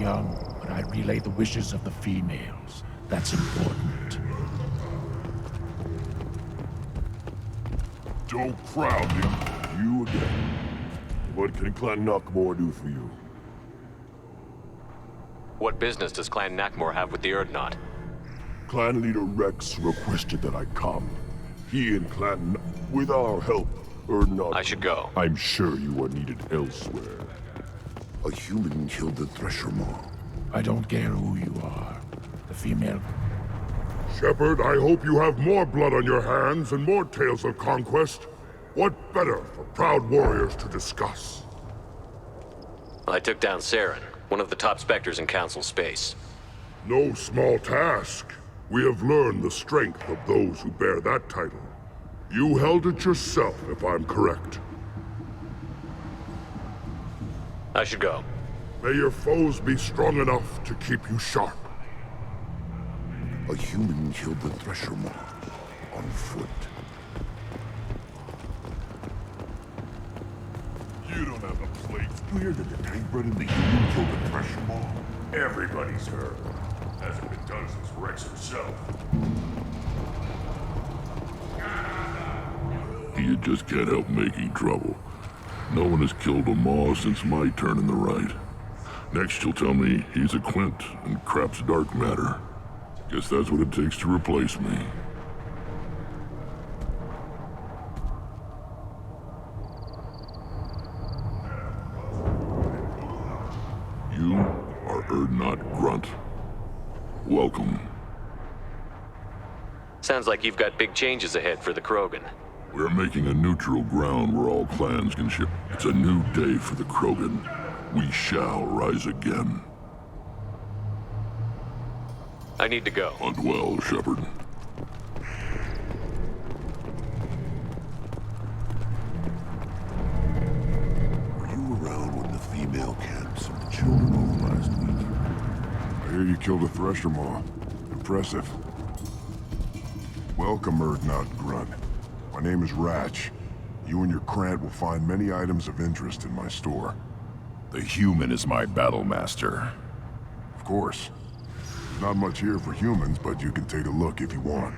young, but I relay the wishes of the females. That's important. Don't crowd him. You again. What can Clan Knockmore do for you? What business does Clan Knockmore have with the Urdnot? Clan leader Rex requested that I come. He and with our help, Urdnot... I should go. I'm sure you are needed elsewhere. A human killed the Thresher Maw. I don't care who you are. The female... Shepard, I hope you have more blood on your hands and more tales of conquest. What better for proud warriors to discuss? I took down Saren, one of the top Spectres in Council space. No small task. We have learned the strength of those who bear that title. You held it yourself, if I'm correct. I should go. May your foes be strong enough to keep you sharp. A human killed the Thresher Maw on foot. You don't have a plate. You hear that the tank bred and the human killed the Thresher Maw? Everybody's heard. Hasn't been done since Rex himself. You just can't help making trouble. No one has killed a Maw since my turn in the right. Next you'll tell me he's a Quint and crap's dark matter. Guess that's what it takes to replace me. You are Urdnot Grunt. Welcome. Sounds like you've got big changes ahead for the Krogan. We're making a neutral ground where all clans can ship. It's a new day for the Krogan. We shall rise again. I need to go. Hunt well, Shepard. Were you around when the female camps and the children over last week? I hear you killed a Thresher Maw. Impressive. Welcome, Urdnot Grunt. My name is Ratch. You and your Krant will find many items of interest in my store. The human is my battle master. Of course. There's not much here for humans, but you can take a look if you want.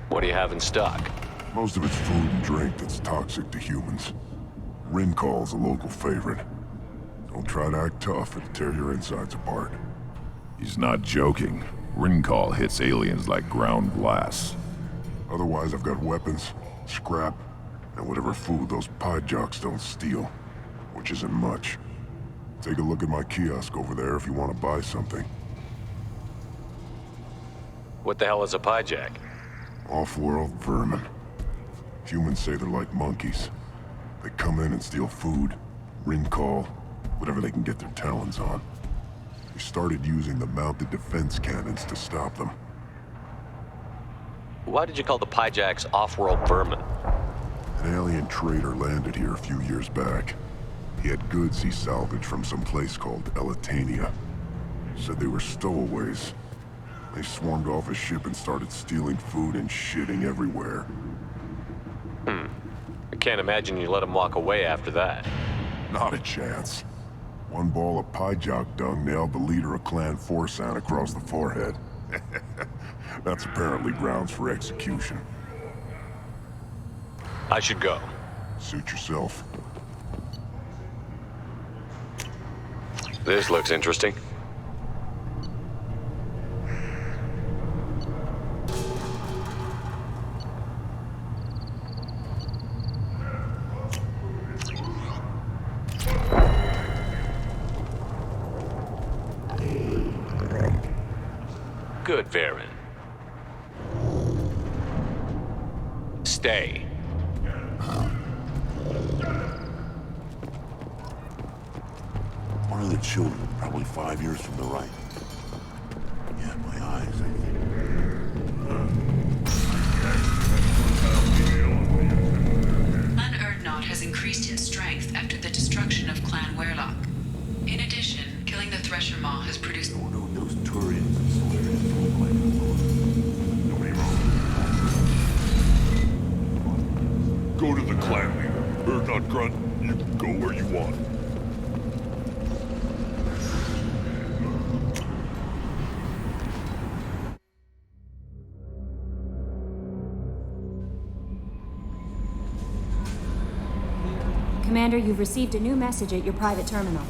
What do you have in stock? Most of it's food and drink that's toxic to humans. Rincall's a local favorite. Don't try to act tough, it'll tear your insides apart. He's not joking. Rincall hits aliens like ground glass. Otherwise, I've got weapons, scrap, and whatever food those pie jocks don't steal. Which isn't much. Take a look at my kiosk over there if you want to buy something. What the hell is a pyjack? Off-world vermin. Humans say they're like monkeys. They come in and steal food, Rincall, whatever they can get their talons on. We started using the mounted defense cannons to stop them. Why did you call the pyjacks off-world vermin? An alien trader landed here a few years back. He had goods he salvaged from some place called Elitania. Said they were stowaways. They swarmed off his ship and started stealing food and shitting everywhere. I can't imagine you let them walk away after that. Not a chance. One ball of pyjok dung nailed the leader of Clan Forsan across the forehead. That's apparently grounds for execution. I should go. Suit yourself. This looks interesting. Good, Varen. Stay. One of the children, probably 5 years from the right. Yeah, my eyes, I think. Clan Urdnot has increased in strength after the destruction of Clan Werlock. In addition, killing the Thresher Maw has produced... I wonder what those Turians and Solarians look like. Nobody wrong. Go to the clan leader. Urdnot Grunt, you can go where you want. Commander, you've received a new message at your private terminal.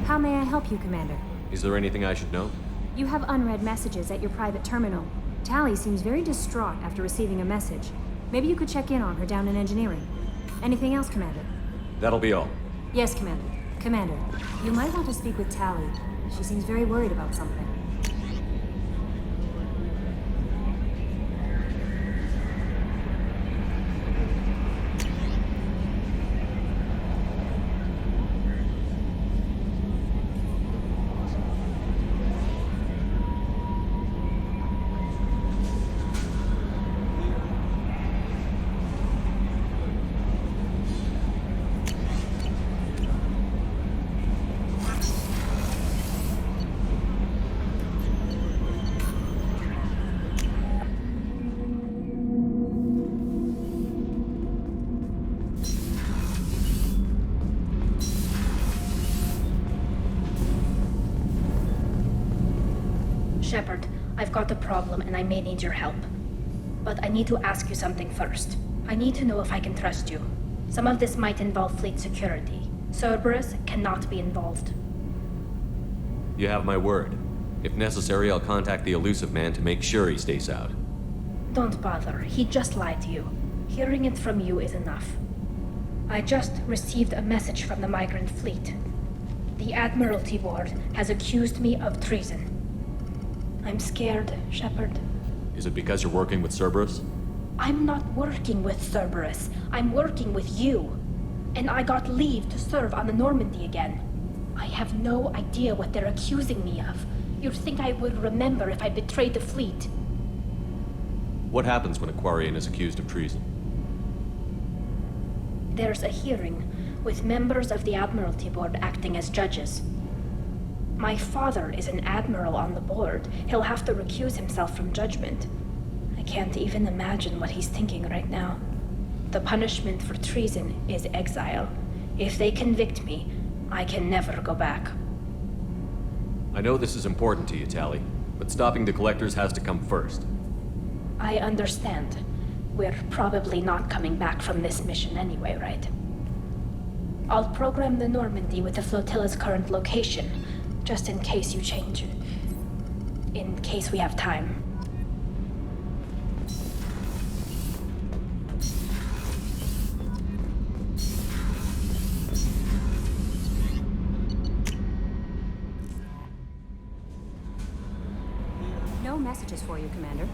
How may I help you, Commander? Is there anything I should know? You have unread messages at your private terminal. Tally seems very distraught after receiving a message. Maybe you could check in on her down in engineering. Anything else, Commander? That'll be all. Yes, Commander. Commander, you might want to speak with Tally. She seems very worried about something. Shepard, I've got a problem and I may need your help. But I need to ask you something first. I need to know if I can trust you. Some of this might involve fleet security. Cerberus cannot be involved. You have my word. If necessary, I'll contact the elusive man to make sure he stays out. Don't bother. He just lied to you. Hearing it from you is enough. I just received a message from the migrant fleet. The Admiralty Board has accused me of treason. I'm scared, Shepard. Is it because you're working with Cerberus? I'm not working with Cerberus. I'm working with you. And I got leave to serve on the Normandy again. I have no idea what they're accusing me of. You'd think I would remember if I betrayed the fleet. What happens when a Quarian is accused of treason? There's a hearing, with members of the Admiralty Board acting as judges. My father is an admiral on the board. He'll have to recuse himself from judgment. I can't even imagine what he's thinking right now. The punishment for treason is exile. If they convict me, I can never go back. I know this is important to you, Tally, but stopping the collectors has to come first. I understand. We're probably not coming back from this mission anyway, right? I'll program the Normandy with the flotilla's current location, just in case you change it. In case we have time. No messages for you, Commander.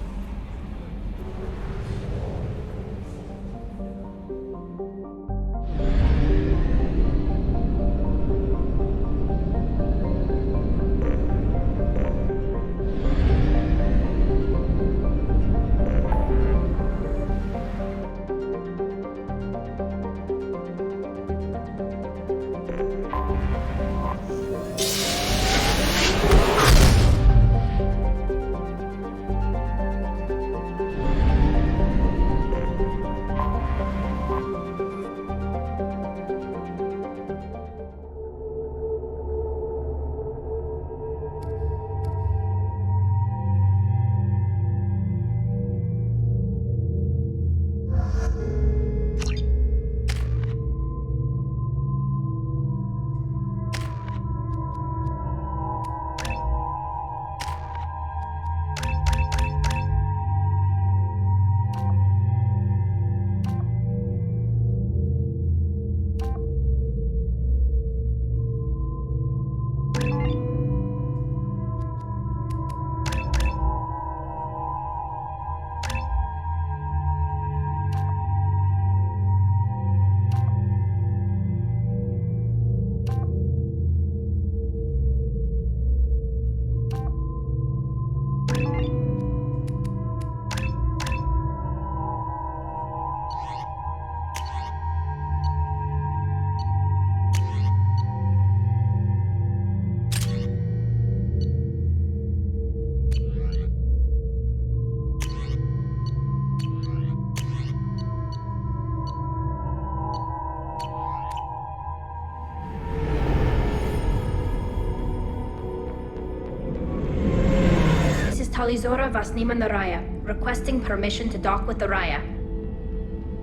Talizora Vasnima Naraya, requesting permission to dock with the Raya.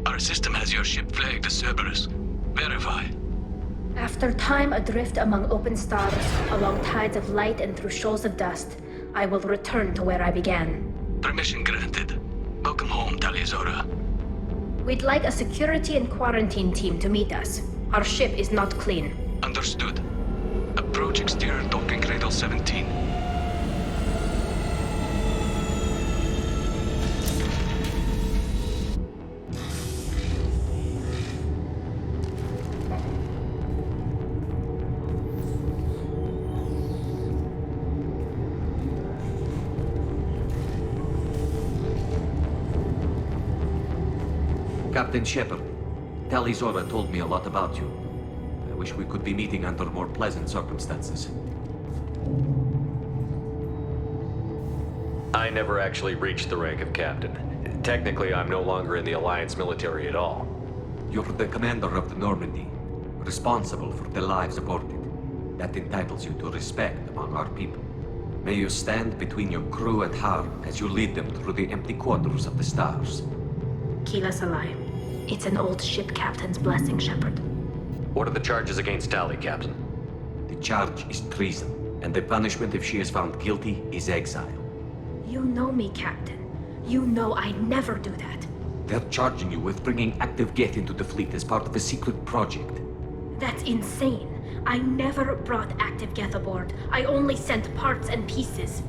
Our system has your ship flagged as Cerberus. Verify. After time adrift among open stars, along tides of light and through shoals of dust, I will return to where I began. Permission granted. Welcome home, Talizora. We'd like a security and quarantine team to meet us. Our ship is not clean. Understood. Approach exterior docking cradle 17. Captain Shepard, Talizora told me a lot about you. I wish we could be meeting under more pleasant circumstances. I never actually reached the rank of captain. Technically, I'm no longer in the Alliance military at all. You're the commander of the Normandy, responsible for the lives aborted. That entitles you to respect among our people. May you stand between your crew and harm as you lead them through the empty quarters of the stars. Kila Salai. It's an old ship captain's blessing, Shepard. What are the charges against Tali, Captain? The charge is treason, and the punishment if she is found guilty is exile. You know me, Captain. You know I'd never do that. They're charging you with bringing active Geth into the fleet as part of a secret project. That's insane. I never brought active Geth aboard. I only sent parts and pieces.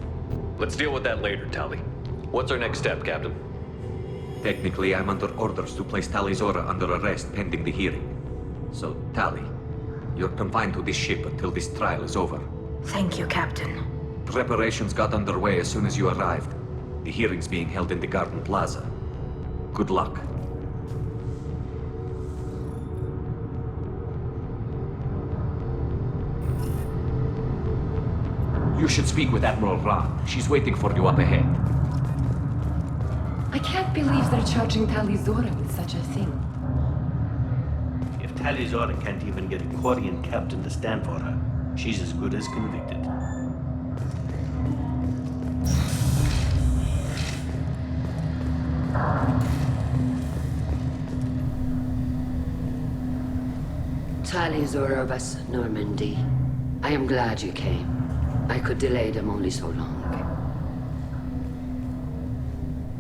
Let's deal with that later, Tali. What's our next step, Captain? Technically, I'm under orders to place Talizora under arrest pending the hearing. So, Tali, you're confined to this ship until this trial is over. Thank you, Captain. Preparations got underway as soon as you arrived. The hearing's being held in the Garden Plaza. Good luck. You should speak with Admiral Ra. She's waiting for you up ahead. I can't believe they're charging Talizora with such a thing. If Talizora can't even get a Quarian captain to stand for her, she's as good as convicted. Talizora of us, Normandy. I am glad you came. I could delay them only so long.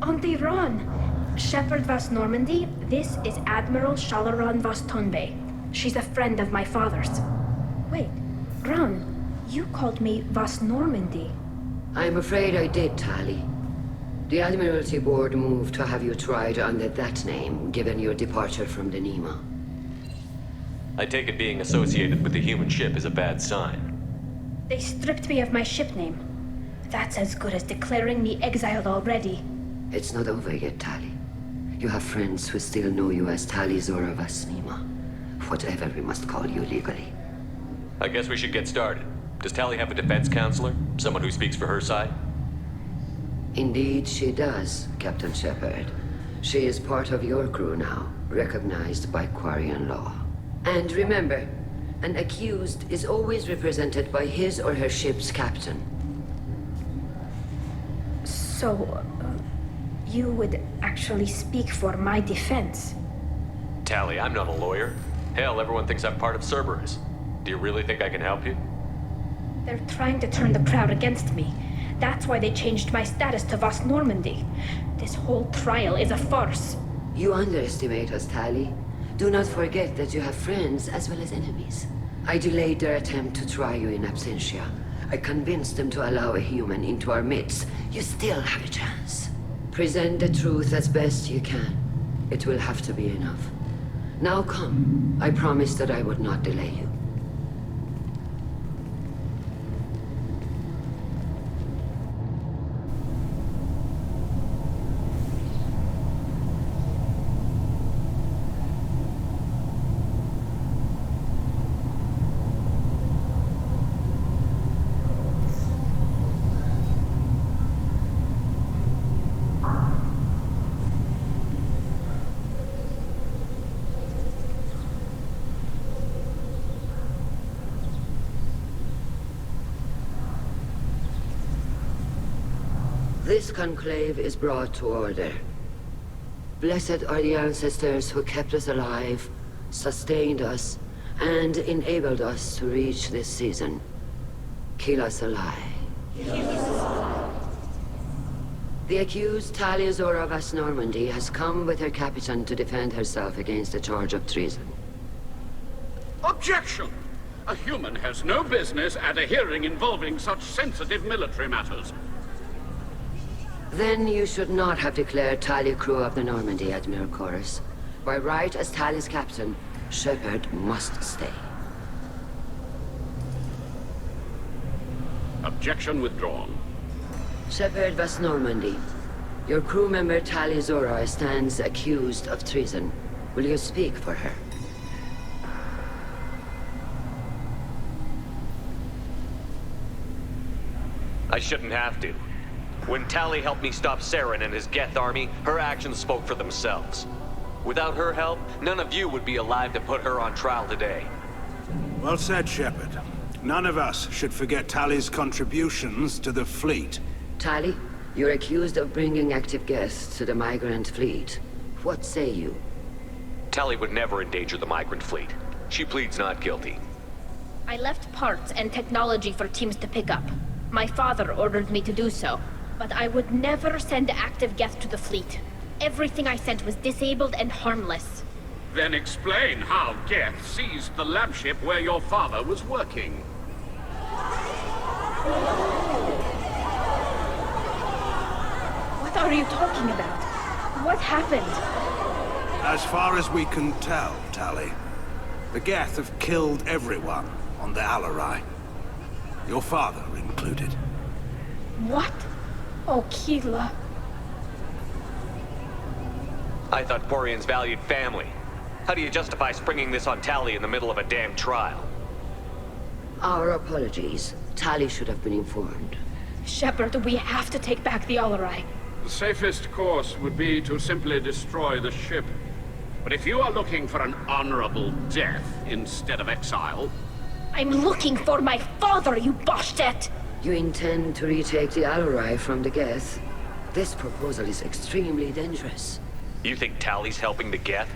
Auntie Ron! Shepard Vas Normandy, this is Admiral Shalaran Vas Tonbe. She's a friend of my father's. Wait, Ron, you called me Vas Normandy. I'm afraid I did, Tali. The Admiralty Board moved to have you tried under that name, given your departure from the Nima. I take it being associated with the human ship is a bad sign. They stripped me of my ship name. That's as good as declaring me exiled already. It's not over yet, Tali. You have friends who still know you as Talizora Vas Nima. Whatever we must call you legally. I guess we should get started. Does Tali have a defense counselor? Someone who speaks for her side? Indeed, she does, Captain Shepard. She is part of your crew now, recognized by Quarian law. And remember, an accused is always represented by his or her ship's captain. So, you would actually speak for my defense? Tali, I'm not a lawyer. Hell, everyone thinks I'm part of Cerberus. Do you really think I can help you? They're trying to turn the crowd against me. That's why they changed my status to Vas Normandy. This whole trial is a farce. You underestimate us, Tali. Do not forget that you have friends as well as enemies. I delayed their attempt to try you in absentia. I convinced them to allow a human into our midst. You still have a chance. Present the truth as best you can. It will have to be enough. Now come. I promised that I would not delay you. This conclave is brought to order. Blessed are the ancestors who kept us alive, sustained us, and enabled us to reach this season. Kill us alive. The accused Talia Zora Vas Normandy has come with her captain to defend herself against a charge of treason. Objection! A human has no business at a hearing involving such sensitive military matters. Then you should not have declared Talia crew of the Normandy, Admiral Chorus. By right as Talia's captain, Shepard must stay. Objection withdrawn. Shepard Vas Normandy, your crew member Talia Zora stands accused of treason. Will you speak for her? I shouldn't have to. When Tali helped me stop Saren and his Geth army, her actions spoke for themselves. Without her help, none of you would be alive to put her on trial today. Well said, Shepard. None of us should forget Tali's contributions to the fleet. Tali, you're accused of bringing active Geth to the migrant fleet. What say you? Tali would never endanger the migrant fleet. She pleads not guilty. I left parts and technology for teams to pick up. My father ordered me to do so, but I would never send active Geth to the fleet. Everything I sent was disabled and harmless. Then explain how Geth seized the lab ship where your father was working. What are you talking about? What happened? As far as we can tell, Tali, the Geth have killed everyone on the Alarai. Your father included. What? Oh, Keela. I thought Quarians valued family. How do you justify springing this on Tali in the middle of a damn trial? Our apologies. Tali should have been informed. Shepard, we have to take back the Alarai. The safest course would be to simply destroy the ship. But if you are looking for an honorable death instead of exile... I'm looking for my father, you bastet! You intend to retake the Alarai from the Geth? This proposal is extremely dangerous. You think Tali's helping the Geth?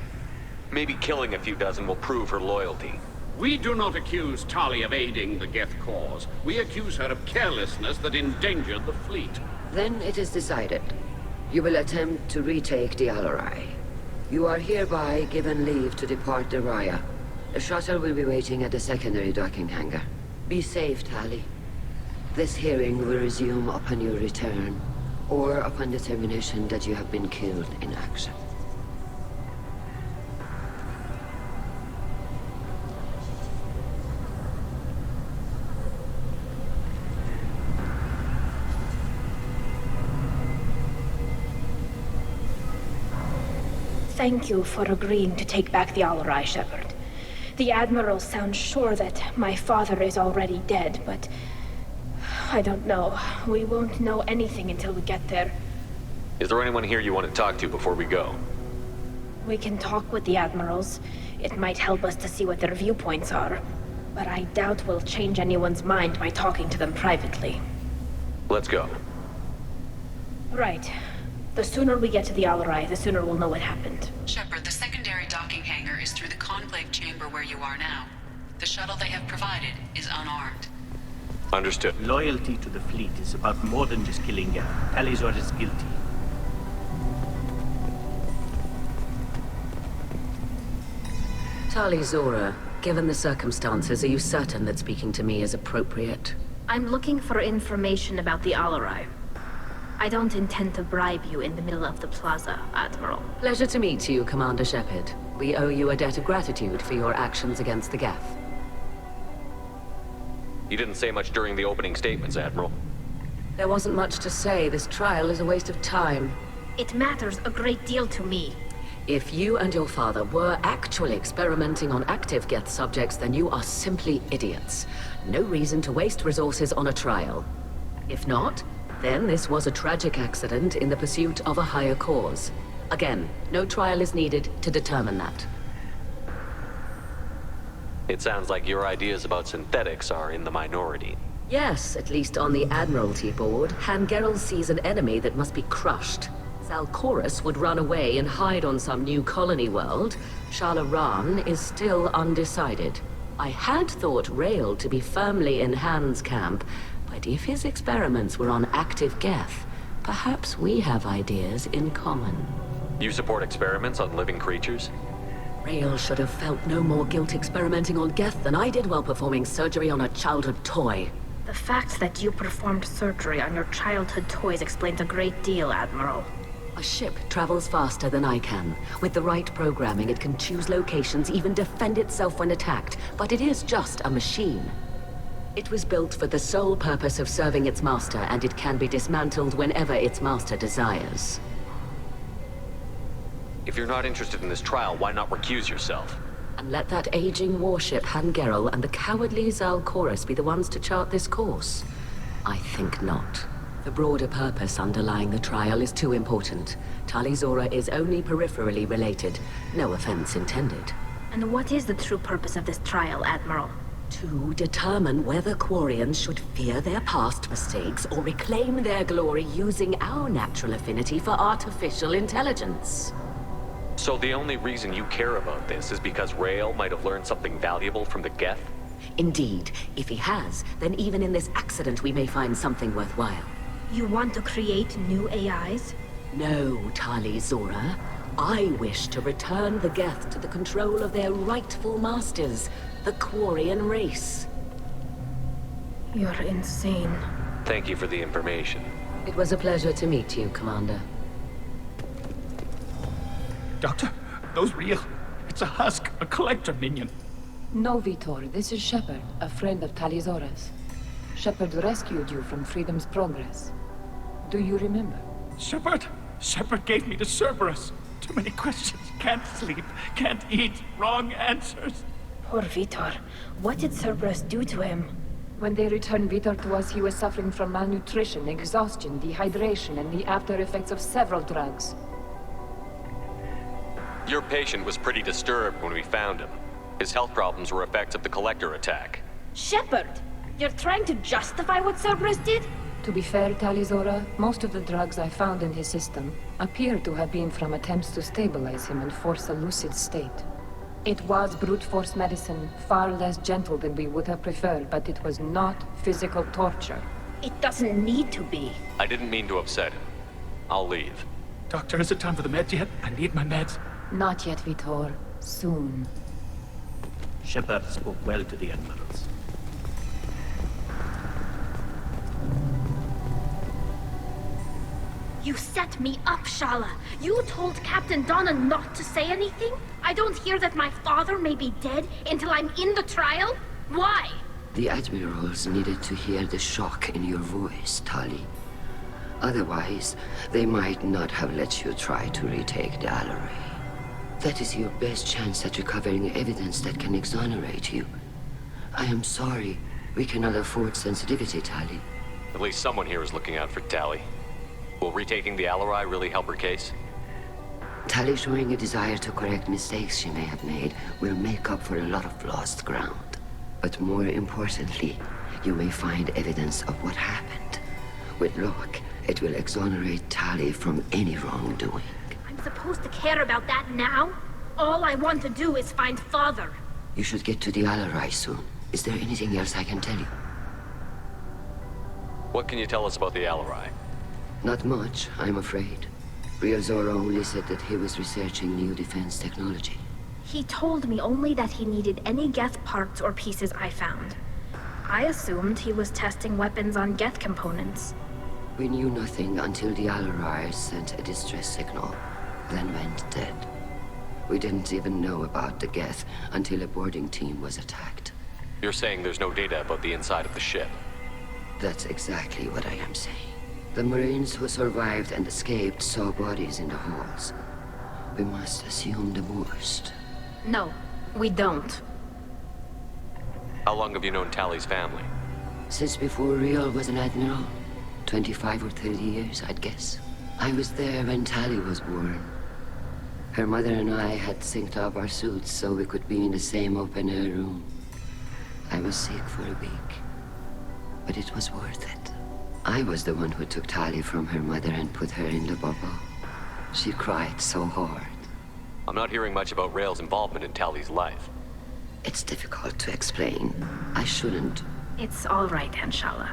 Maybe killing a few dozen will prove her loyalty. We do not accuse Tali of aiding the Geth cause. We accuse her of carelessness that endangered the fleet. Then it is decided. You will attempt to retake the Alarai. You are hereby given leave to depart the Raya. The shuttle will be waiting at the secondary docking hangar. Be safe, Tali. This hearing will resume upon your return, or upon determination that you have been killed in action. Thank you for agreeing to take back the Alarai, Shepard. The Admiral sounds sure that my father is already dead, but... I don't know. We won't know anything until we get there. Is there anyone here you want to talk to before we go? We can talk with the Admirals. It might help us to see what their viewpoints are. But I doubt we'll change anyone's mind by talking to them privately. Let's go. Right. The sooner we get to the Alarai, the sooner we'll know what happened. Shepard, the secondary docking hangar is through the conclave chamber where you are now. The shuttle they have provided is unarmed. Understood. Loyalty to the fleet is about more than just killing Geth. Tali Zora is guilty. Tali Zora, given the circumstances, are you certain that speaking to me is appropriate? I'm looking for information about the Alarai. I don't intend to bribe you in the middle of the plaza, Admiral. Pleasure to meet you, Commander Shepard. We owe you a debt of gratitude for your actions against the Geth. You didn't say much during the opening statements, Admiral. There wasn't much to say. This trial is a waste of time. It matters a great deal to me. If you and your father were actually experimenting on active Geth subjects, then you are simply idiots. No reason to waste resources on a trial. If not, then this was a tragic accident in the pursuit of a higher cause. Again, no trial is needed to determine that. It sounds like your ideas about synthetics are in the minority. Yes, at least on the Admiralty board, Hangerel sees an enemy that must be crushed. Zalcorus would run away and hide on some new colony world. Shalaran is still undecided. I had thought Rael to be firmly in Han's camp, but if his experiments were on active Geth, perhaps we have ideas in common. You support experiments on living creatures? Rael should have felt no more guilt experimenting on Geth than I did while performing surgery on a childhood toy. The fact that you performed surgery on your childhood toys explains a great deal, Admiral. A ship travels faster than I can. With the right programming, it can choose locations, even defend itself when attacked. But it is just a machine. It was built for the sole purpose of serving its master, and it can be dismantled whenever its master desires. If you're not interested in this trial, why not recuse yourself? And let that aging warship Hangerel and the cowardly Zalcorus be the ones to chart this course? I think not. The broader purpose underlying the trial is too important. Talizora is only peripherally related. No offense intended. And what is the true purpose of this trial, Admiral? To determine whether Quarians should fear their past mistakes or reclaim their glory using our natural affinity for artificial intelligence. So the only reason you care about this is because Rael might have learned something valuable from the Geth? Indeed. If he has, then even in this accident we may find something worthwhile. You want to create new AIs? No, Talizora. I wish to return the Geth to the control of their rightful masters, the Quarian race. You're insane. Thank you for the information. It was a pleasure to meet you, Commander. Doctor, those real. It's a husk, a collector minion. No, Vitor, this is Shepard, a friend of Talizora's. Shepard rescued you from Freedom's Progress. Do you remember? Shepard? Shepard gave me the Cerberus. Too many questions. Can't sleep, can't eat, wrong answers. Poor Vitor. What did Cerberus do to him? When they returned Vitor to us, he was suffering from malnutrition, exhaustion, dehydration, and the after effects of several drugs. Your patient was pretty disturbed when we found him. His health problems were effects of the Collector attack. Shepard! You're trying to justify what Cerberus did? To be fair, Talizora, most of the drugs I found in his system appear to have been from attempts to stabilize him and force a lucid state. It was brute force medicine, far less gentle than we would have preferred, but it was not physical torture. It doesn't need to be. I didn't mean to upset him. I'll leave. Doctor, is it time for the meds yet? I need my meds. Not yet, Vitor. Soon. Shepard spoke well to the admirals. You set me up, Shala. You told Captain Donna not to say anything? I don't hear that my father may be dead until I'm in the trial? Why? The admirals needed to hear the shock in your voice, Tali. Otherwise, they might not have let you try to retake the Alarai. That is your best chance at recovering evidence that can exonerate you. I am sorry. We cannot afford sensitivity, Tali. At least someone here is looking out for Tali. Will retaking the Alarai really help her case? Tali showing a desire to correct mistakes she may have made will make up for a lot of lost ground. But more importantly, you may find evidence of what happened. With luck, it will exonerate Tali from any wrongdoing. I'm supposed to care about that now? All I want to do is find Father. You should get to the Alarai soon. Is there anything else I can tell you? What can you tell us about the Alarai? Not much, I'm afraid. Real Zora only said that he was researching new defense technology. He told me only that he needed any Geth parts or pieces I found. I assumed he was testing weapons on Geth components. We knew nothing until the Alarai sent a distress signal, then went dead. We didn't even know about the Geth until a boarding team was attacked. You're saying there's no data about the inside of the ship? That's exactly what I am saying. The Marines who survived and escaped saw bodies in the halls. We must assume the worst. No, we don't. How long have you known Tali's family? Since before Real was an admiral. 25 or 30 years, I'd guess. I was there when Tali was born. Her mother and I had synced up our suits so we could be in the same open-air room. I was sick for a week. but it was worth it. I was the one who took Tali from her mother and put her in the bubble. She cried so hard. I'm not hearing much about Rael's involvement in Tali's life. It's difficult to explain. I shouldn't. It's all right, Anshala.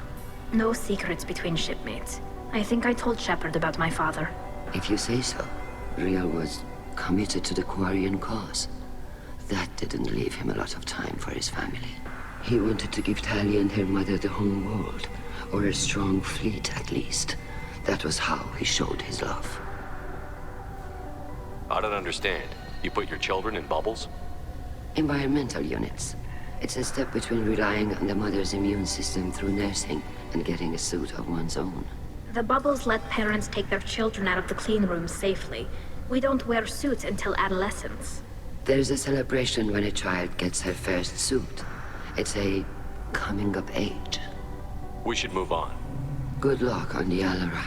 No secrets between shipmates. I think I told Shepard about my father. If you say so. Rael was committed to the Quarian cause. That didn't leave him a lot of time for his family. He wanted to give Tali and her mother the home world, or a strong fleet at least. That was how he showed his love. I don't understand. You put your children in bubbles? Environmental units. It's a step between relying on the mother's immune system through nursing and getting a suit of one's own. The bubbles let parents take their children out of the clean rooms safely. We don't wear suits until adolescence. There's a celebration when a child gets her first suit. It's a coming of age. We should move on. Good luck on the Alarai.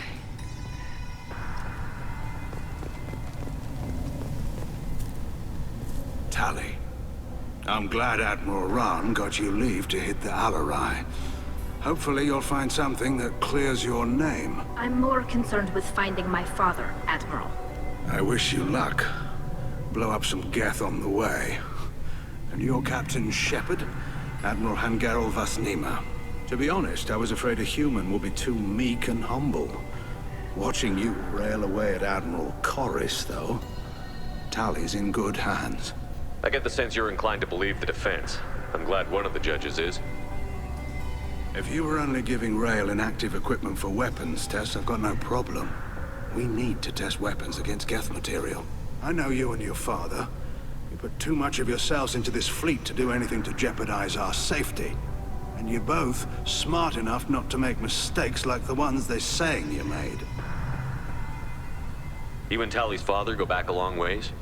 Tali, I'm glad Admiral Rahn got you leave to hit the Alarai. Hopefully you'll find something that clears your name. I'm more concerned with finding my father, Admiral. I wish you luck. Blow up some Geth on the way. And your Captain Shepard? Admiral Hangarel Vasnima. To be honest, I was afraid a human would be too meek and humble. Watching you rail away at Admiral Corris, though, Tali's in good hands. I get the sense you're inclined to believe the defense. I'm glad one of the judges is. If you were only giving Rael inactive equipment for weapons tests, I've got no problem. We need to test weapons against Geth material. I know you and your father. You put too much of yourselves into this fleet to do anything to jeopardize our safety. And you're both smart enough not to make mistakes like the ones they're saying you made. You and Tali's father go back a long ways?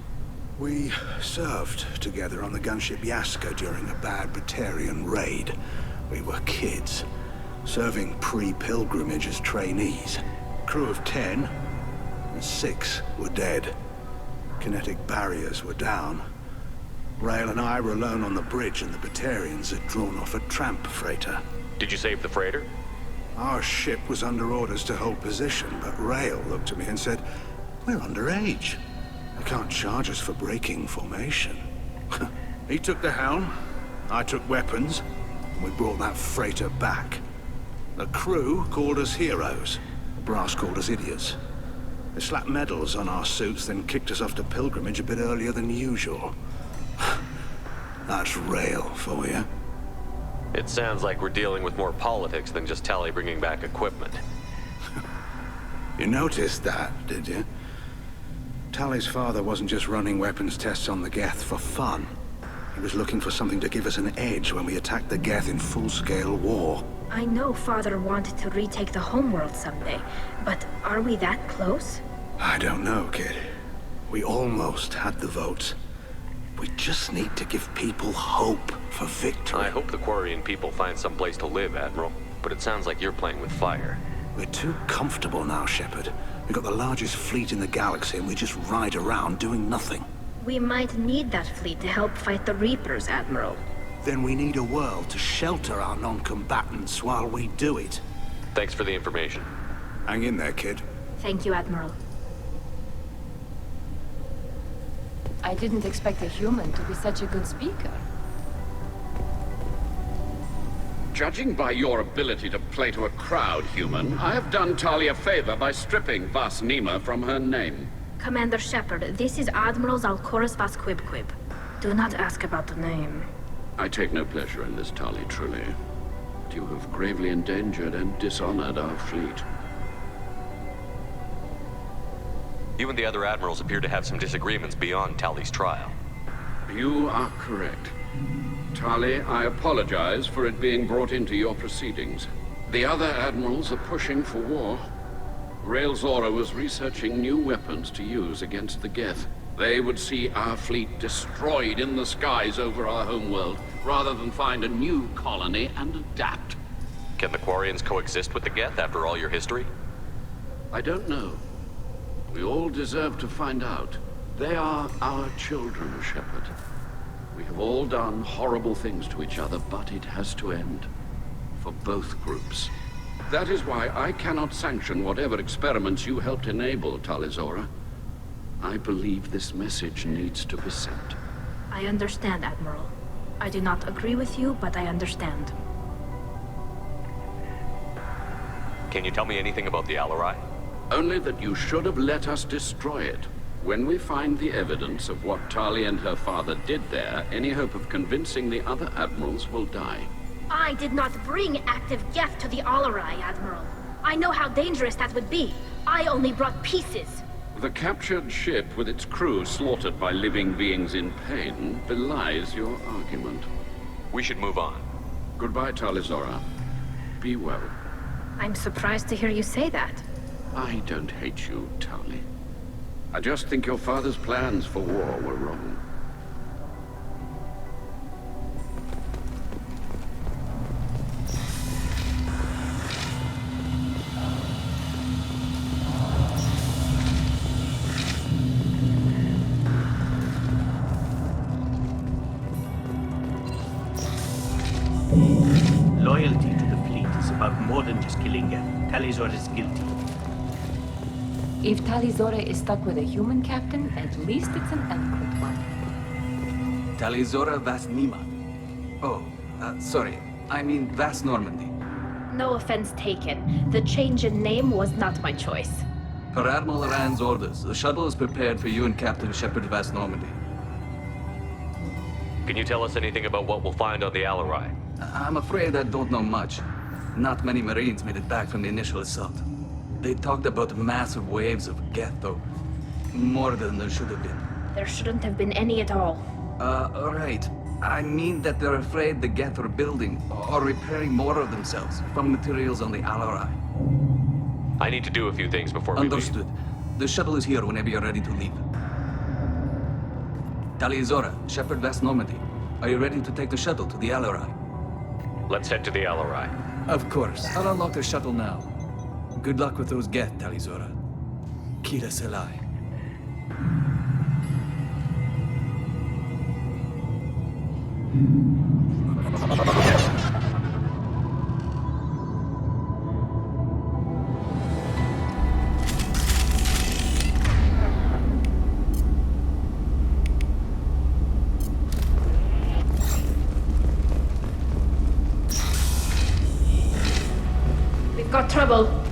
We served together on the gunship Yaska during a bad Batarian raid. We were kids, serving pre-pilgrimage as trainees. Crew of 10, and 6 were dead. Kinetic barriers were down. Rael and I were alone on the bridge, and the Batarians had drawn off a tramp freighter. Did you save the freighter? Our ship was under orders to hold position, but Rael looked at me and said, "We're underage. They can't charge us for breaking formation." He took the helm, I took weapons, and we brought that freighter back. The crew called us heroes. The brass called us idiots. They slapped medals on our suits, then kicked us off to pilgrimage a bit earlier than usual. That's Rael for you. It sounds like we're dealing with more politics than just Tali bringing back equipment. You noticed that, did you? Tali's father wasn't just running weapons tests on the Geth for fun. He was looking for something to give us an edge when we attacked the Geth in full-scale war. I know Father wanted to retake the homeworld someday, but are we that close? I don't know, kid. We almost had the votes. We just need to give people hope for victory. I hope the Quarian people find some place to live, Admiral. But it sounds like you're playing with fire. We're too comfortable now, Shepard. We've got the largest fleet in the galaxy and we just ride around doing nothing. We might need that fleet to help fight the Reapers, Admiral. Then we need a world to shelter our non-combatants while we do it. Thanks for the information. Hang in there, kid. Thank you, Admiral. I didn't expect a human to be such a good speaker. Judging by your ability to play to a crowd, human, I have done Tali a favor by stripping Vasnima from her name. Commander Shepard, this is Admiral Zalkoris Vasquibquib. Do not ask about the name. I take no pleasure in this, Tali, truly. But you have gravely endangered and dishonored our fleet. You and the other admirals appear to have some disagreements beyond Tali's trial. You are correct. Tali, I apologize for it being brought into your proceedings. The other admirals are pushing for war. Rael Zora was researching new weapons to use against the Geth. They would see our fleet destroyed in the skies over our homeworld, rather than find a new colony and adapt. Can the Quarians coexist with the Geth after all your history? I don't know. We all deserve to find out. They are our children, Shepard. We have all done horrible things to each other, but it has to end. for both groups. That is why I cannot sanction whatever experiments you helped enable, Talizora. I believe this message needs to be sent. I understand, Admiral. I do not agree with you, but I understand. Can you tell me anything about the Alarai? Only that you should have let us destroy it. When we find the evidence of what Tali and her father did there, any hope of convincing the other admirals will die. I did not bring active Geth to the Alarai, Admiral. I know how dangerous that would be. I only brought pieces. The captured ship with its crew slaughtered by living beings in pain belies your argument. We should move on. Goodbye, Talizora. Be well. I'm surprised to hear you say that. I don't hate you, Tali. I just think your father's plans for war were wrong. Loyalty to the fleet is about more than just killing Geth. Talizora is guilty. If Talizora is stuck with a human captain, at least it's an eloquent one. Talizora Vas Nima. Oh, sorry. I mean Vas Normandy. No offense taken. The change in name was not my choice. Per Admiral Rand's orders, the shuttle is prepared for you and Captain Shepard Vas Normandy. Can you tell us anything about what we'll find on the Alarai? I'm afraid I don't know much. Not many Marines made it back from the initial assault. They talked about massive waves of Geth, though. More than there should have been. There shouldn't have been any at all. Right. I mean that they're afraid the Geth are building or repairing more of themselves from materials on the Alarai. I need to do a few things before we leave. Understood. The shuttle is here whenever you're ready to leave. Talizora, Shepard Vas Normandy. Are you ready to take the shuttle to the Alarai? Let's head to the Alarai. Of course. I'll unlock the shuttle now. Good luck with those Geth, Talizora. Kira Selai. We've got trouble.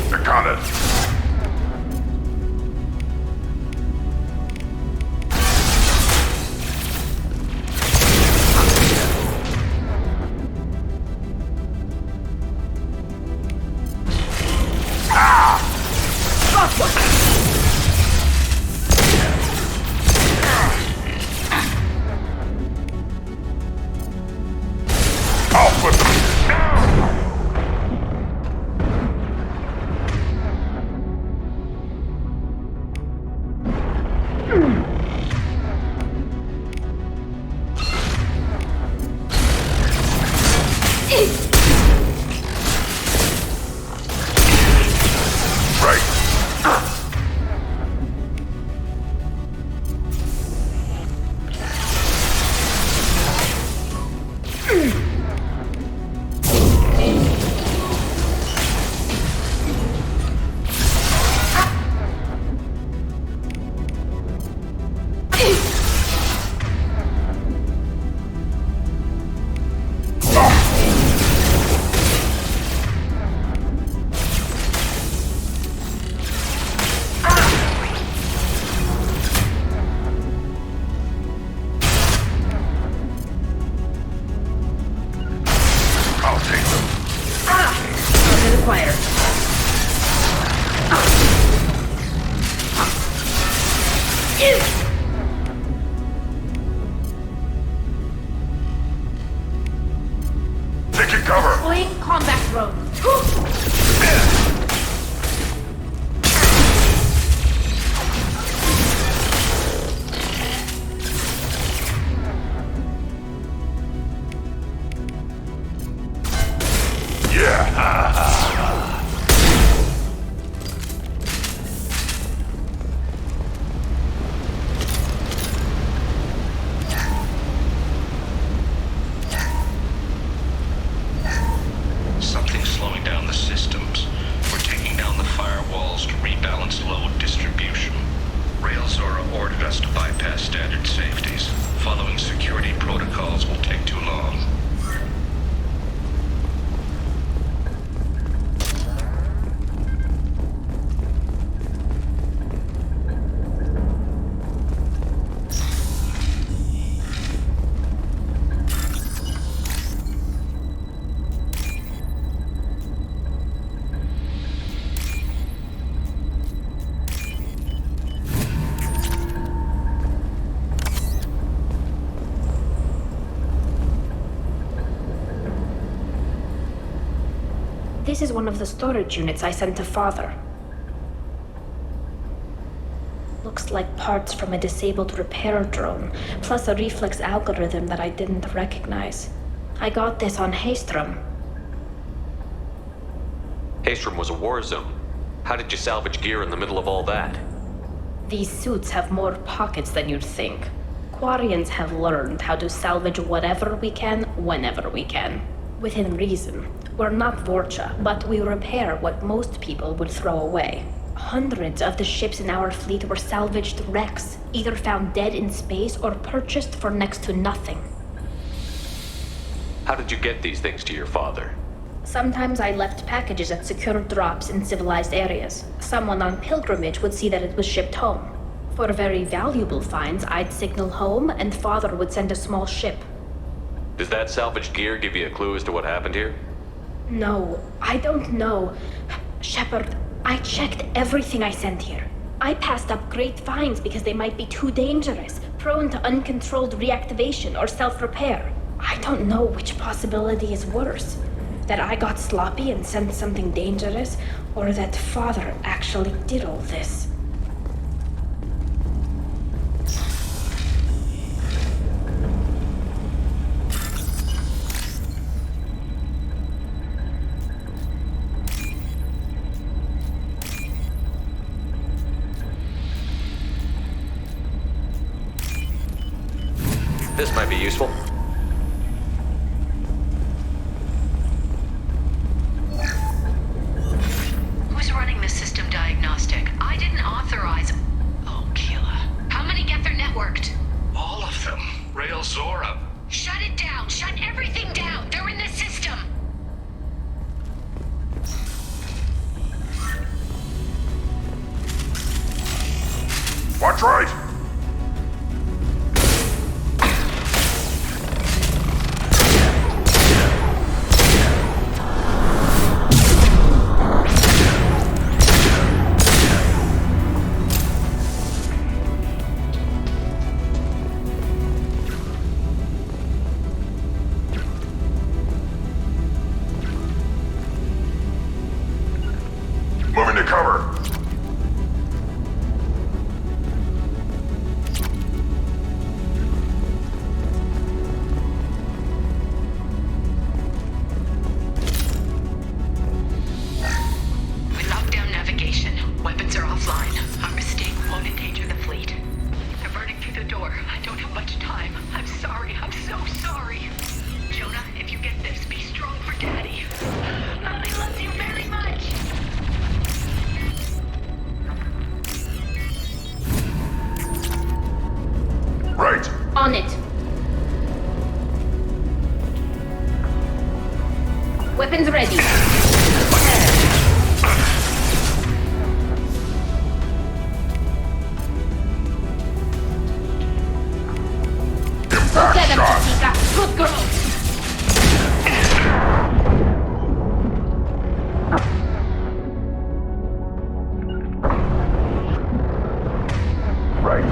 I got it. This is one of the storage units I sent to Father. Looks like parts from a disabled repair drone, plus a reflex algorithm that I didn't recognize. I got this on Haystrom. Haystrom was a war zone. How did you salvage gear in the middle of all that? These suits have more pockets than you'd think. Quarians have learned how to salvage whatever we can, whenever we can. Within reason. We're not Vorcha, but we repair what most people would throw away. Hundreds of the ships in our fleet were salvaged wrecks, either found dead in space or purchased for next to nothing. How did you get these things to your father? Sometimes I left packages at secure drops in civilized areas. Someone on pilgrimage would see that it was shipped home. For very valuable finds, I'd signal home, and Father would send a small ship. Does that salvaged gear give you a clue as to what happened here? No, I don't know. Shepard, I checked everything I sent here. I passed up great finds because they might be too dangerous, prone to uncontrolled reactivation or self-repair. I don't know which possibility is worse. That I got sloppy and sent something dangerous, or that Father actually did all this. This might be useful. Who's running the system diagnostic? I didn't authorize... Oh, Keela. How many get their networked? All of them. Rail Zora. Shut it down! Shut everything down! They're in the system! Watch right! Moving to cover. We locked down navigation. Weapons are offline. Our mistake won't endanger the fleet. They're burning through the door. I don't have much time. I'm sorry. I'm so sorry. Jonah, if you get this, be strong for Daddy. I love you very much. Right. On it. Weapons ready. Impact Get him, shot. Jessica. Good girl. Right.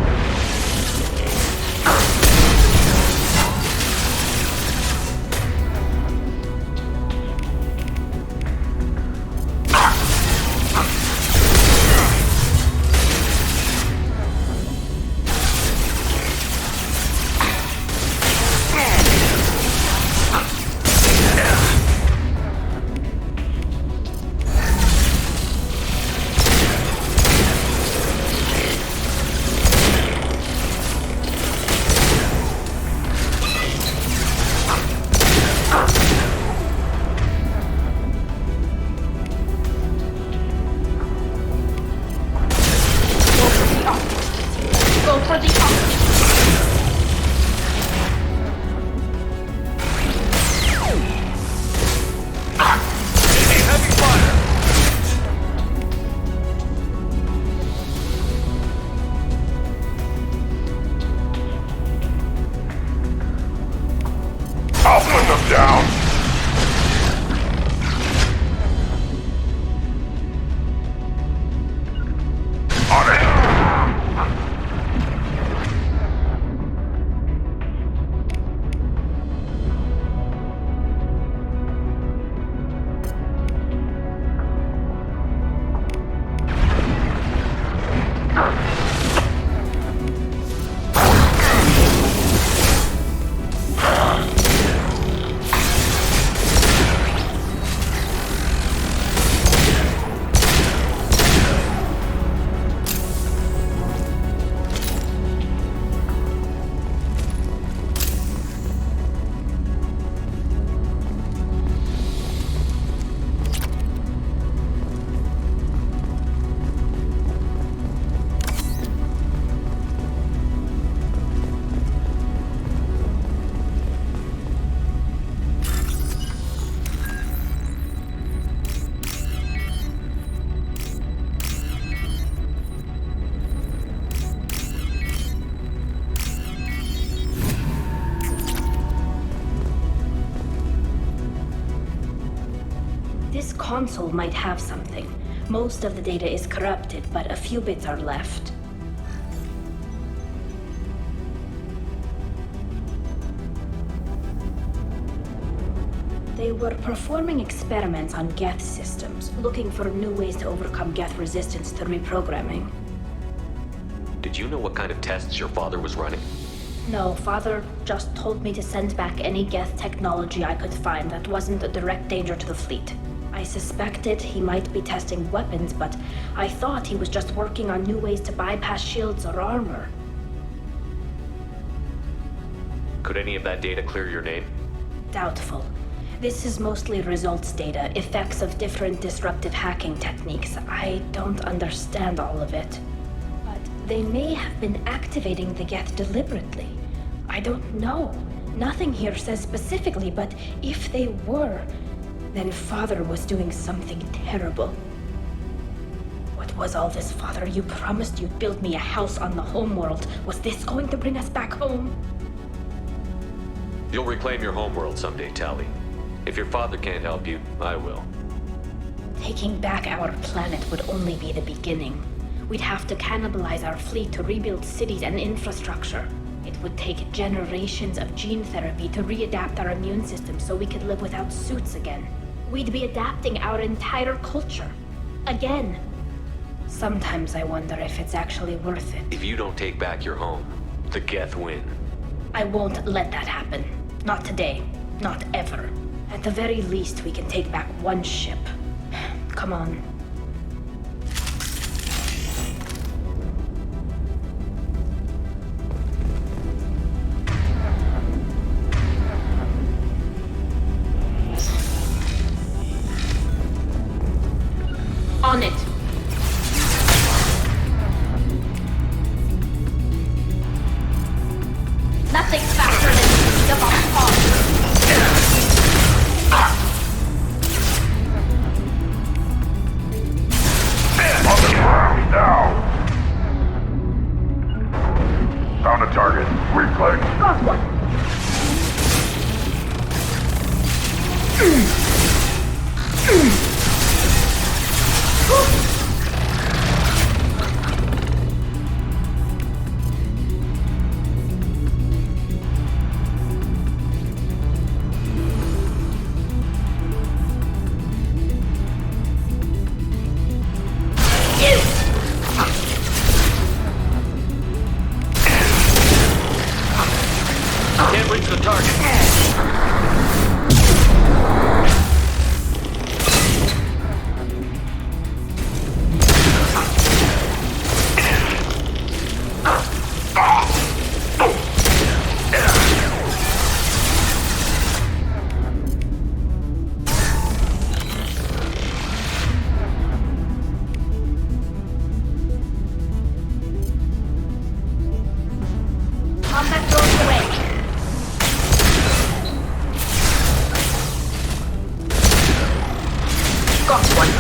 console might have something. Most of the data is corrupted, but a few bits are left. They were performing experiments on Geth systems, looking for new ways to overcome Geth resistance to reprogramming. Did you know what kind of tests your father was running? No, Father just told me to send back any Geth technology I could find that wasn't a direct danger to the fleet. I suspected he might be testing weapons, but I thought he was just working on new ways to bypass shields or armor. Could any of that data clear your name? Doubtful. This is mostly results data, effects of different disruptive hacking techniques. I don't understand all of it. But they may have been activating the Geth deliberately. I don't know. Nothing here says specifically, but if they were, then Father was doing something terrible. What was all this, Father? You promised you'd build me a house on the homeworld. Was this going to bring us back home? You'll reclaim your homeworld someday, Tali. If your father can't help you, I will. Taking back our planet would only be the beginning. We'd have to cannibalize our fleet to rebuild cities and infrastructure. It would take generations of gene therapy to readapt our immune system so we could live without suits again. We'd be adapting our entire culture. Again. Sometimes I wonder if it's actually worth it. If you don't take back your home, the Geth win. I won't let that happen. Not today. Not ever. At the very least, we can take back one ship. Come on. On it. Nothing's faster than the speed of our thoughts. On the ground now. Found a target. Reflex. Got one. Can't reach the target. Combat drones away. Got one.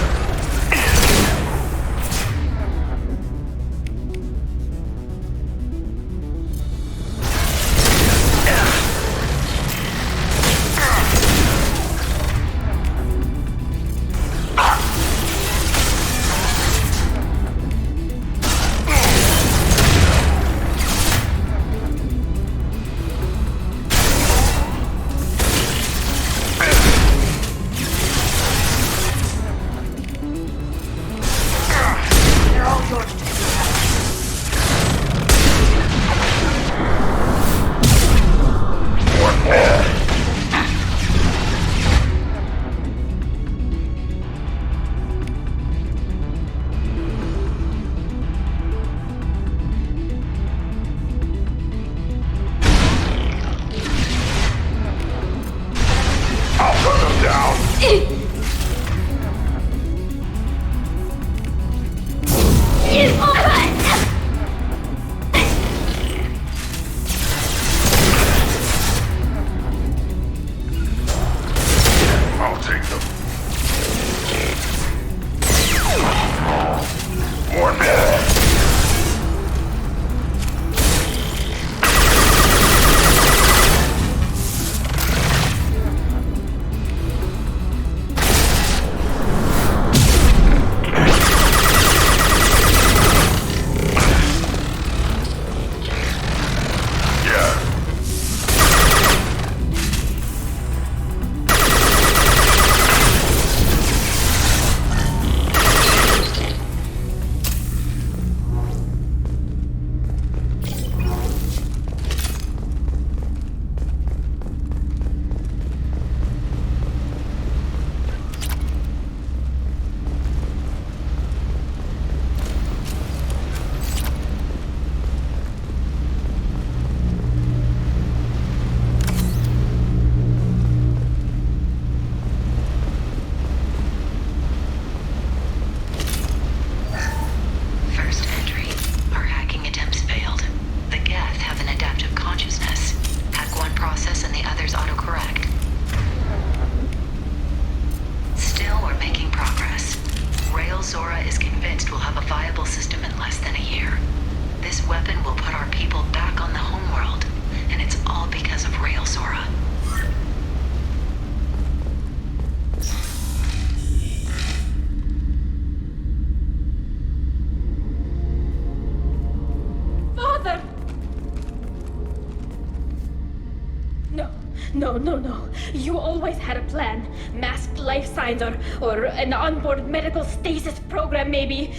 No. You always had a plan. Masked life signs or an onboard medical stasis program, maybe.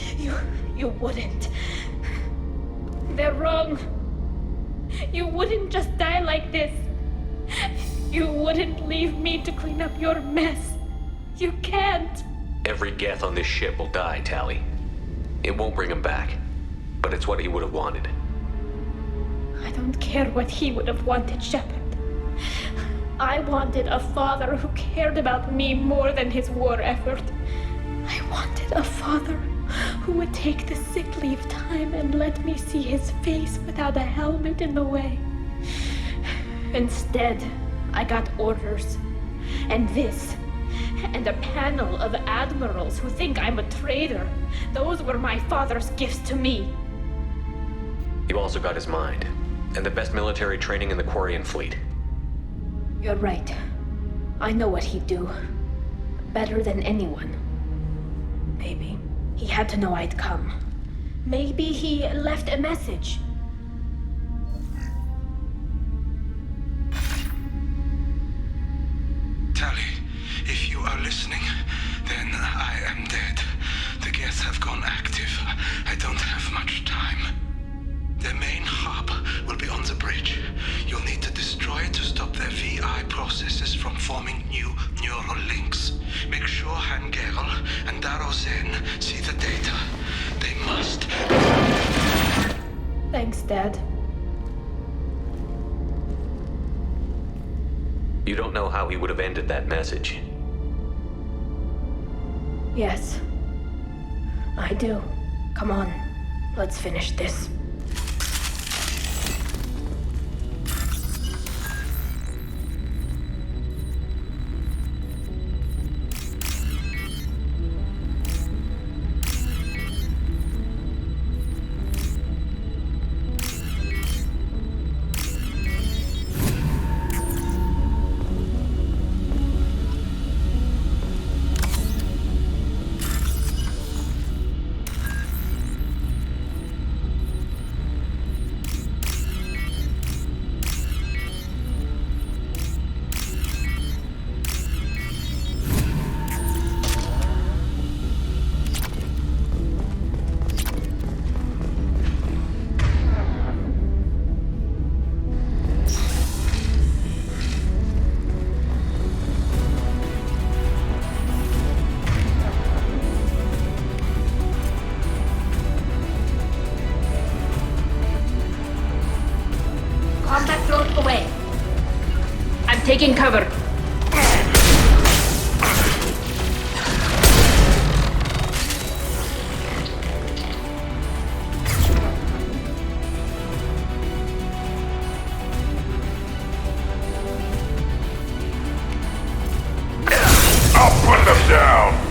You wouldn't. They're wrong. You wouldn't just die like this. You wouldn't leave me to clean up your mess. You can't. Every Geth on this ship will die, Tali. It won't bring him back, but it's what he would have wanted. I don't care what he would have wanted, Shepard. I wanted a father who cared about me more than his war effort. I wanted a father who would take the sick leave time and let me see his face without a helmet in the way. Instead, I got orders. And this. And a panel of admirals who think I'm a traitor. Those were my father's gifts to me. You also got his mind, and the best military training in the Quarian fleet. You're right. I know what he'd do. Better than anyone. Maybe he had to know I'd come. Maybe he left a message. Tali, if you are listening, then I am dead. The Geth have gone active. I don't have much time. Their main hub will be on the bridge. You'll need to destroy it to stop their VI processes from forming new neural links. Make sure Hangerl and Darozen see the data. They must. Thanks, Dad. You don't know how he would have ended that message. Yes. I do. Come on. Let's finish this. Taking cover. I'll put them down!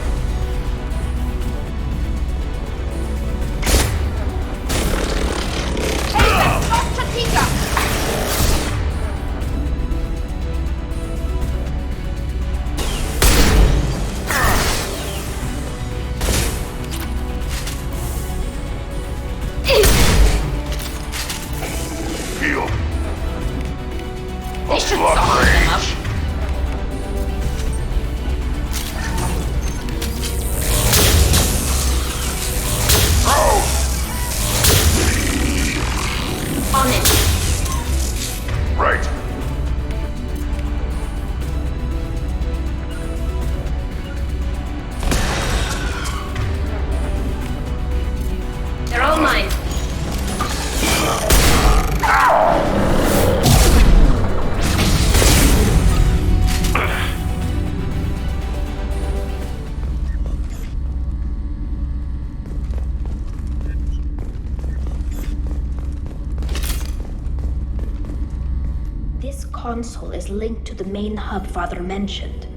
Console is linked to the main hub Father mentioned.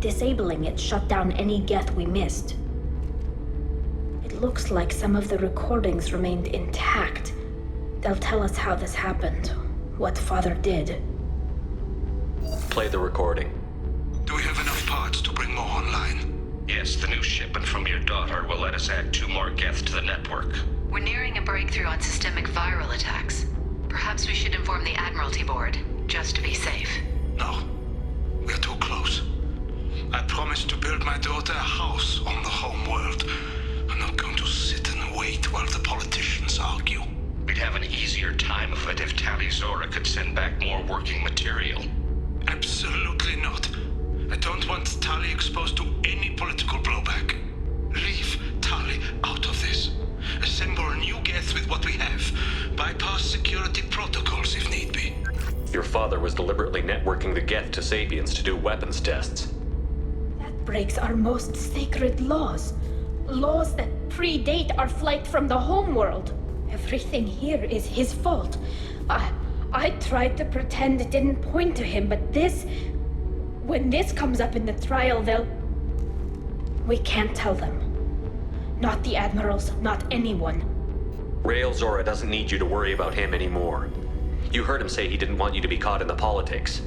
Disabling it shut down any Geth we missed. It looks like some of the recordings remained intact. They'll tell us how this happened, what Father did. Play the recording. Do we have enough parts to bring more online? Yes, the new shipment from your daughter will let us add 2 more Geth to the network. We're nearing a breakthrough on systemic viral attacks. Perhaps we should inform the Admiralty Board, just to be safe. No. promised to build my daughter a house on the homeworld. I'm not going to sit and wait while the politicians argue. We'd have an easier time of it if Tali Zora could send back more working material. Absolutely not. I don't want Tali exposed to any political blowback. Leave Tali out of this. Assemble a new Geth with what we have. Bypass security protocols if need be. Your father was deliberately networking the Geth to Sapiens to do weapons tests. That breaks our most sacred laws. Laws that predate our flight from the homeworld. Everything here is his fault. I tried to pretend it didn't point to him, but when this comes up in the trial, we can't tell them. Not the admirals, not anyone. Rael Zora doesn't need you to worry about him anymore. You heard him say he didn't want you to be caught in the politics.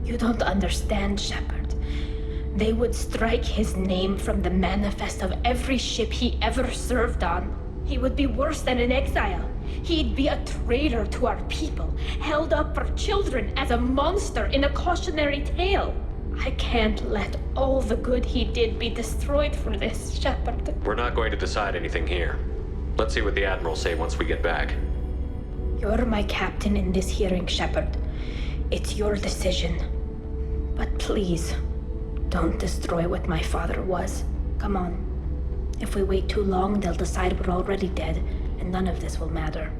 You don't understand, Shepard. They would strike his name from the manifest of every ship he ever served on. He would be worse than an exile. He'd be a traitor to our people, held up for children as a monster in a cautionary tale. I can't let all the good he did be destroyed for this, Shepard. We're not going to decide anything here. Let's see what the Admirals say once we get back. You're my captain in this hearing, Shepard. It's your decision. But please, don't destroy what my father was. Come on. If we wait too long, they'll decide we're already dead, and none of this will matter.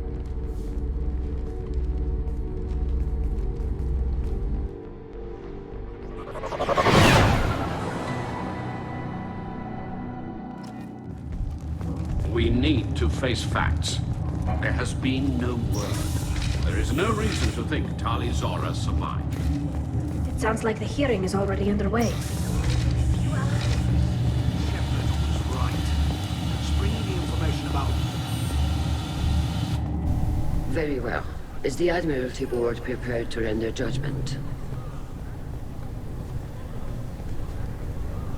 We need to face facts. There has been no word. There is no reason to think Tali Zora survived. It sounds like the hearing is already underway. Very well. Is the Admiralty Board prepared to render judgment?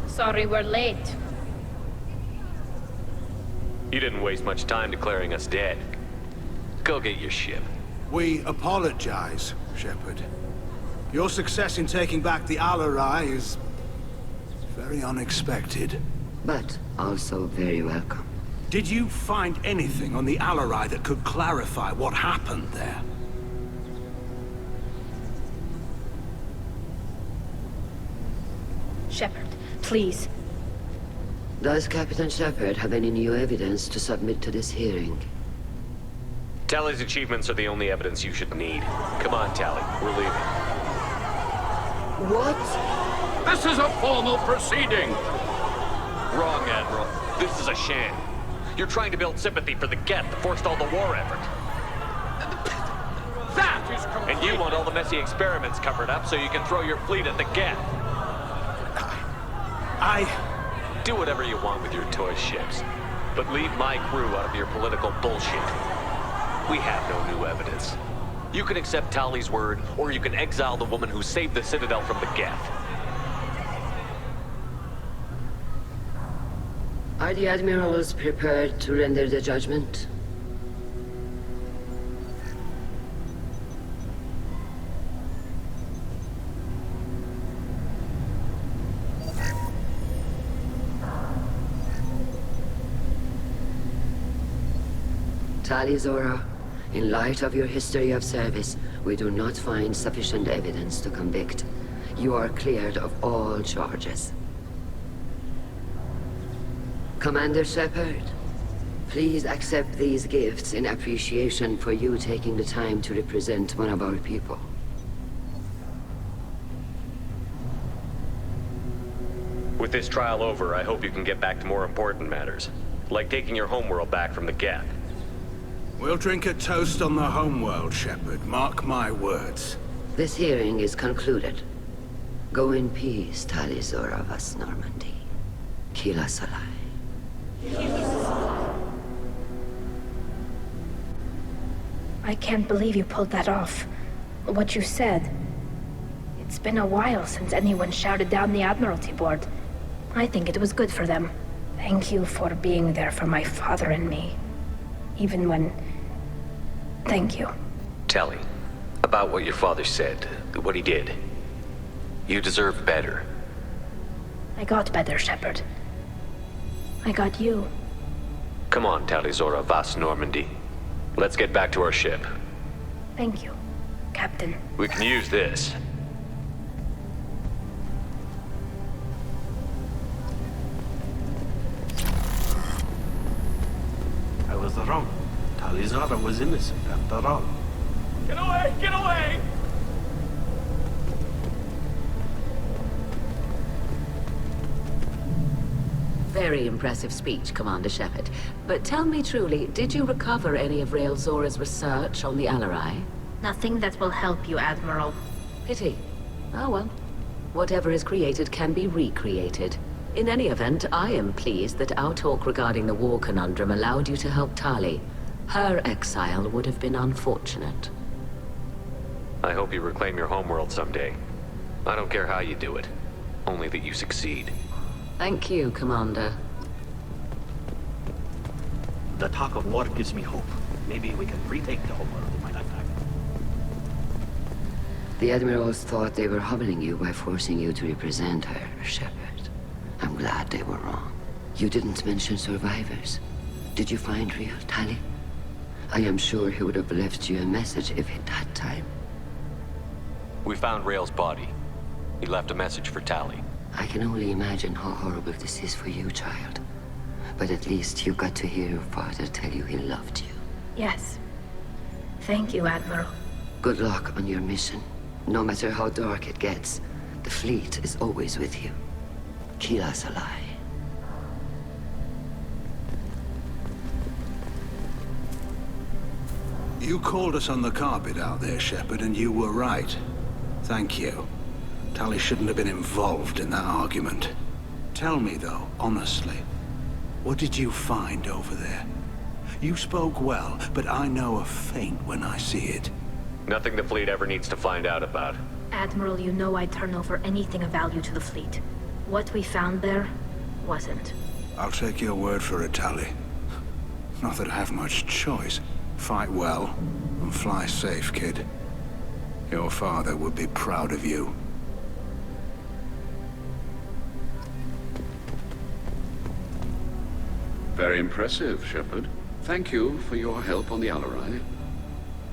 Sorry we're late. You didn't waste much time declaring us dead. Go get your ship. We apologize, Shepard. Your success in taking back the Alarai is very unexpected. But also very welcome. Did you find anything on the Alarai that could clarify what happened there? Shepard, please. Does Captain Shepard have any new evidence to submit to this hearing? Tali's achievements are the only evidence you should need. Come on, Tali. We're leaving. What? This is a formal proceeding! Wrong, Admiral. This is a sham. You're trying to build sympathy for the Geth that forced all the war effort. That is complete. And you want all the messy experiments covered up so you can throw your fleet at the Geth. Do whatever you want with your toy ships, but leave my crew out of your political bullshit. We have no new evidence. You can accept Tali's word, or you can exile the woman who saved the Citadel from the Geth. Are the Admirals prepared to render the judgment? Tali Zora, in light of your history of service, we do not find sufficient evidence to convict. You are cleared of all charges. Commander Shepard, please accept these gifts in appreciation for you taking the time to represent one of our people. With this trial over, I hope you can get back to more important matters, like taking your homeworld back from the Geth. We'll drink a toast on the homeworld, Shepard. Mark my words. This hearing is concluded. Go in peace, Tali Zora vas Normandy. Kila Salai. I can't believe you pulled that off. What you said. It's been a while since anyone shouted down the Admiralty Board. I think it was good for them. Thank you for being there for my father and me. Even when... Thank you. Tali, about what your father said, what he did. You deserve better. I got better, Shepard. I got you. Come on, Tali Zora, Vas Normandy. Let's get back to our ship. Thank you, Captain. We can use this. I was wrong. Tali Zora was innocent after all. Get away! Get away! Very impressive speech, Commander Shepard. But tell me truly, did you recover any of Rael Zora's research on the Alarai? Nothing that will help you, Admiral. Pity. Oh well. Whatever is created can be recreated. In any event, I am pleased that our talk regarding the war conundrum allowed you to help Tali. Her exile would have been unfortunate. I hope you reclaim your homeworld someday. I don't care how you do it. Only that you succeed. Thank you, Commander. The talk of war gives me hope. Maybe we can retake the homeworld in my lifetime. The Admirals thought they were humbling you by forcing you to represent her, Shepard. I'm glad they were wrong. You didn't mention survivors. Did you find real Tali? I am sure he would have left you a message if he'd had time. We found Rael's body. He left a message for Tali. I can only imagine how horrible this is for you, child. But at least you got to hear your father tell you he loved you. Yes. Thank you, Admiral. Good luck on your mission. No matter how dark it gets, the fleet is always with you. Kila Salai. You called us on the carpet out there, Shepard, and you were right. Thank you. Tali shouldn't have been involved in that argument. Tell me, though, honestly, what did you find over there? You spoke well, but I know a feint when I see it. Nothing the fleet ever needs to find out about. Admiral, you know I'd turn over anything of value to the fleet. What we found there wasn't. I'll take your word for it, Tali. Not that I have much choice. Fight well, and fly safe, kid. Your father would be proud of you. Very impressive, Shepard. Thank you for your help on the Alarai.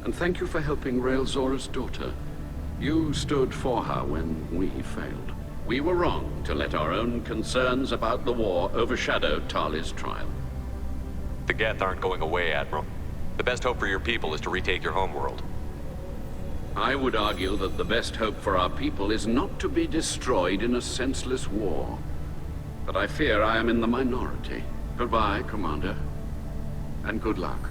And thank you for helping Rael Zora's daughter. You stood for her when we failed. We were wrong to let our own concerns about the war overshadow Tali's trial. The Geth aren't going away, Admiral. The best hope for your people is to retake your homeworld. I would argue that the best hope for our people is not to be destroyed in a senseless war. But I fear I am in the minority. Goodbye, Commander. And good luck.